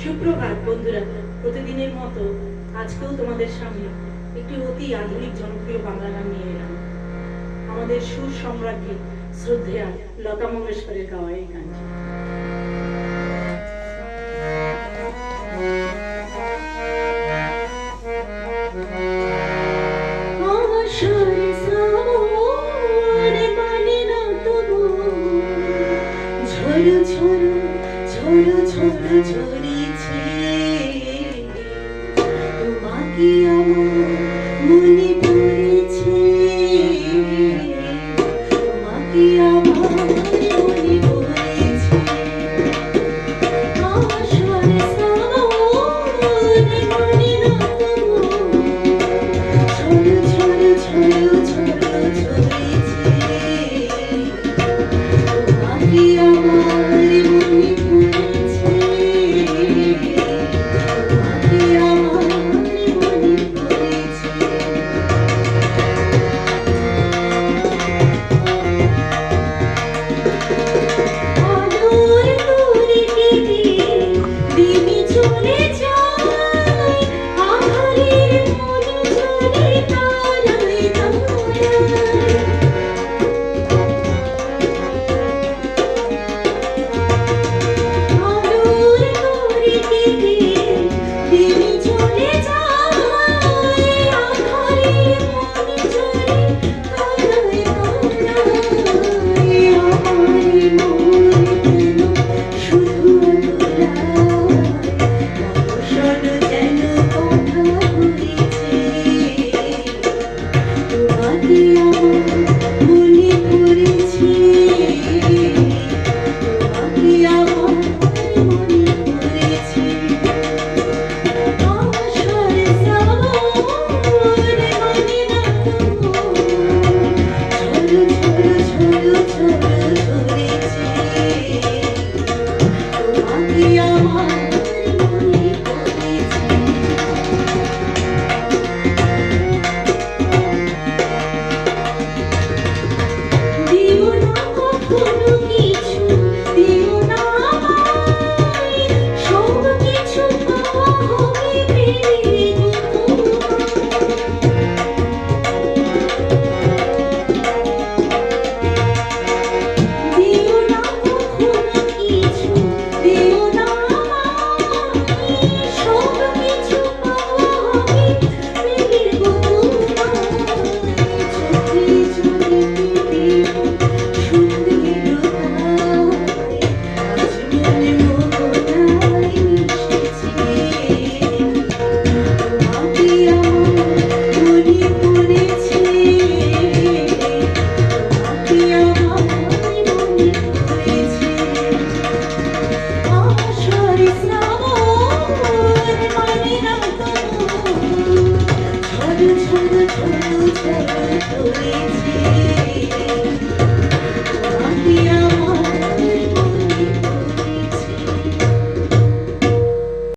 সুপ্রভাত বন্ধুরা, প্রতিদিনের মতো আজকেও তোমাদের সামনে একটি অতি আধুনিক জনপ্রিয় বাংলা গান নিয়ে এলাম। আমাদের সুর সম্রাজ্ঞী শ্রদ্ধেয়া লতা মঙ্গেশকরের গাওয়া এই গানটি। ঝড়ো ঝড়ো ঝড়ো ঝড়ো ঝরেছে, তোমাকে আমার মনে পড়েছে, তোমাকে আমার মনে পড়েছে।